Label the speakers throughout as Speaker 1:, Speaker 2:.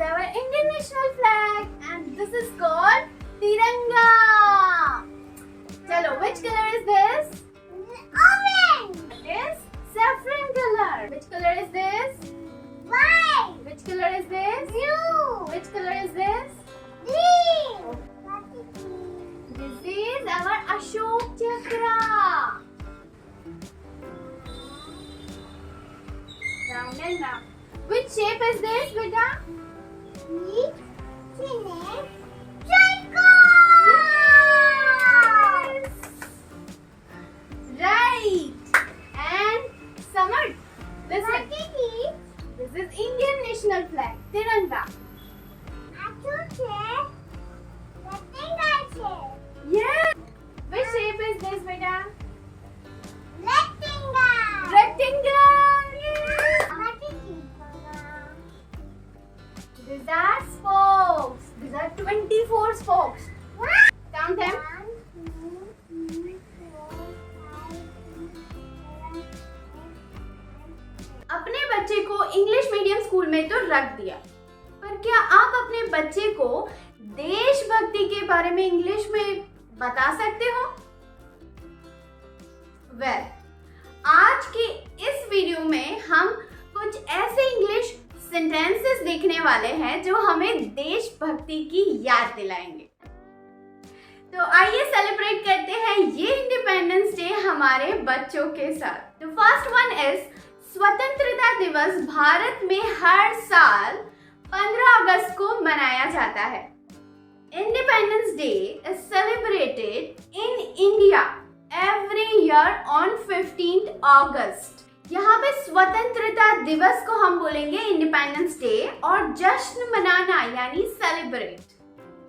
Speaker 1: our Indian national flag and this is called Tiranga. Chalo, which color is this?
Speaker 2: Orange.
Speaker 1: It is saffron color. Which color is this?
Speaker 2: White.
Speaker 1: Which color is this?
Speaker 2: Blue.
Speaker 1: Which color is this?
Speaker 2: Green.
Speaker 1: This is our Ashok Chakra. Round and round. Which shape is this, beta? Yes! Right. And Samar, listen. This is Indian national flag, Tiranga. Yes. Which shape is this, beta? Rectangle. These are spokes. These are 24 spokes. Count them.
Speaker 2: 1, 2, 3, 4, 5, 6, 7, 8, 9, 10.
Speaker 1: अपने बच्चे को English medium school में तो रख दिया, पर क्या आप अपने बच्चे को देशभक्ति के बारे में इंग्लिश में बता सकते हो? वेल, आज की इस वीडियो में हम कुछ ऐसे इंग्लिश सेंटेंसेस देखने वाले हैं जो हमें देशभक्ति की याद दिलाएंगे। तो आइए सेलिब्रेट करते हैं ये इंडिपेंडेंस डे हमारे बच्चों के साथ। तो फर्स्ट वन इज स्वतंत्रता दिवस भारत में हर साल 15 अगस्त को मनाया जाता है। Independence day is celebrated in India every year on 15th अगस्त। यहाँ पे स्वतंत्रता दिवस को हम बोलेंगे इंडिपेंडेंस डे और जश्न मनाना यानी सेलिब्रेट।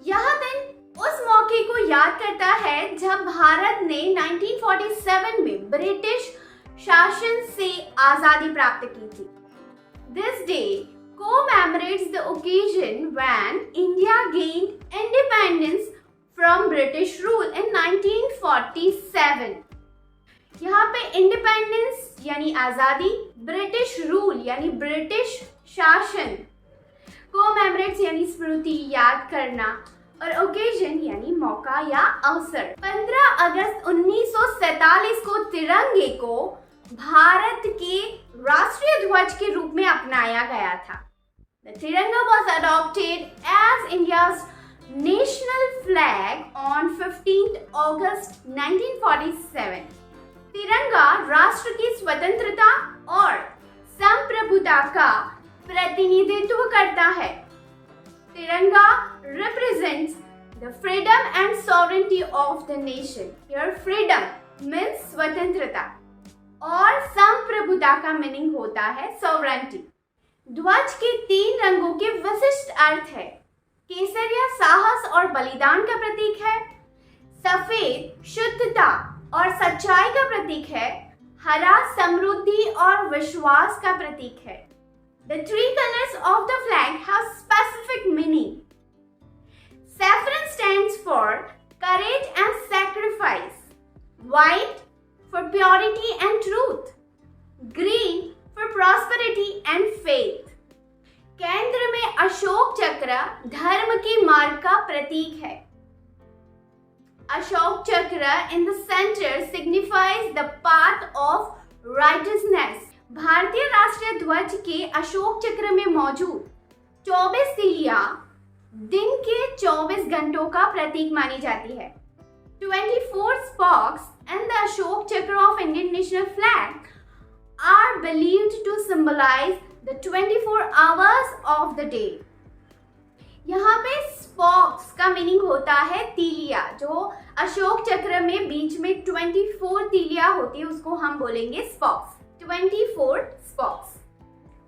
Speaker 1: यह दिन उस मौके को याद करता है जब भारत ने 1947 में ब्रिटिश शासन से आजादी प्राप्त की थी। This day commemorates the occasion when India gained independence from British rule in 1947. यहाँ पे इंडिपेंडेंस यानी आजादी, ब्रिटिश रूल यानी ब्रिटिश शासन, कोमेमोरेट्स यानी स्मृति याद करना और ओकेजन यानी मौका या अवसर। 15 अगस्त 1947 को तिरंगे को भारत के राष्ट्रीय ध्वज के रूप में अपनाया गया था। The Tiranga was adopted as India's national flag on 15th August 1947. तिरंगा राष्ट्र की स्वतंत्रता और संप्रभुता का प्रतिनिधित्व करता है। तिरंगा represents the freedom and sovereignty of the nation. Here freedom means स्वतंत्रता और संप्रभुता का मीनिंग होता है sovereignty. ध्वज के 3 रंगों के विशिष्ट अर्थ है। केसरिया साहस और बलिदान का प्रतीक है, सफेद शुद्धता और सच्चाई का प्रतीक है, हरा समृद्धि और विश्वास का प्रतीक है। The 3 colors of the flag have specific meaning. Saffron stands for courage and sacrifice. White for purity and truth. Green for prosperity and faith. केंद्र में अशोक चक्र धर्म के मार्ग का प्रतीक है। Ashok Chakra in the center signifies the path of righteousness. भारतीय राष्ट्रीय ध्वज के अशोक चक्र में मौजूद 24 तीलियां दिन के 24 घंटों का प्रतीक मानी जाती है। 24 spokes in the Ashok Chakra of Indian national flag are believed to symbolize the 24 hours of the day. यहाँ पे स्पॉक्स का मीनिंग होता है तीलिया। जो अशोक चक्र में बीच में 24 तीलिया होती है उसको हम बोलेंगे स्पॉक्स। 24 स्पॉक्स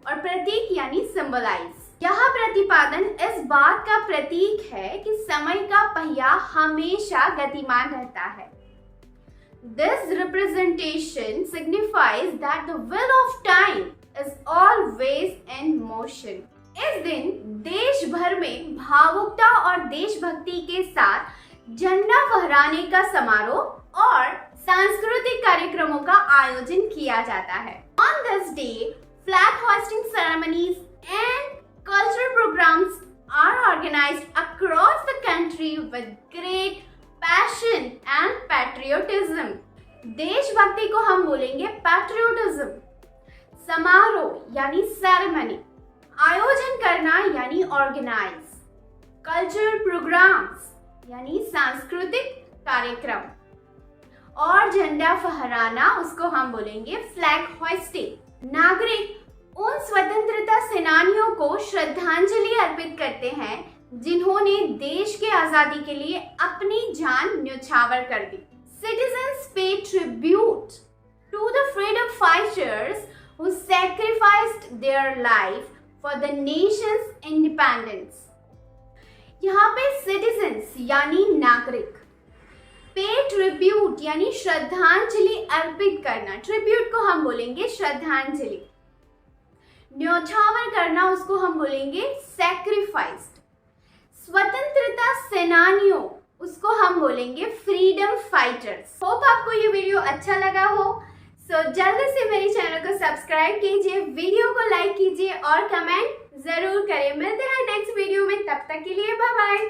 Speaker 1: और प्रतीक यानी सिंबलाइज। यह प्रतिपादन इस बात का प्रतीक है कि समय का पहिया हमेशा गतिमान रहता है। This representation signifies that the wheel of time is always in motion. इस दिन देश भर में भावुकता और देशभक्ति के साथ झंडा फहराने का समारोह और सांस्कृतिक कार्यक्रमों का आयोजन किया जाता है। On this day, flag hoisting ceremonies and Cultural programs are organized across the country with great passion and patriotism. देशभक्ति को हम बोलेंगे patriotism. समारोह यानी सेरेमनी, आयोजन करना यानी ऑर्गेनाइज, कल्चरल प्रोग्राम्स यानी सांस्कृतिक कार्यक्रम, और झंडा फहराना उसको हम बोलेंगे फ्लैग होइस्टिंग। नागरिक उन स्वतंत्रता सेनानियों को श्रद्धांजलि अर्पित करते हैं जिन्होंने देश के आजादी के लिए अपनी जान न्यौछावर कर दी। Citizens pay tribute to the freedom fighters who sacrificed their life for the nation's independence. यहाँ पे citizens यानी नागरिक, pay tribute यानी श्रद्धांजलि अर्पित करना, ट्रिब्यूट को हम बोलेंगे श्रद्धांजलि, न्यौछावर करना उसको हम बोलेंगे सैक्रिफाइस्ड, स्वतंत्रता सेनानियों उसको हम बोलेंगे फ्रीडम फाइटर्स। होप आपको ये वीडियो अच्छा लगा हो। जल्दी से मेरे चैनल को सब्सक्राइब कीजिए, वीडियो को लाइक कीजिए और कमेंट जरूर करें। मिलते हैं नेक्स्ट वीडियो में, तब तक के लिए बाय बाय।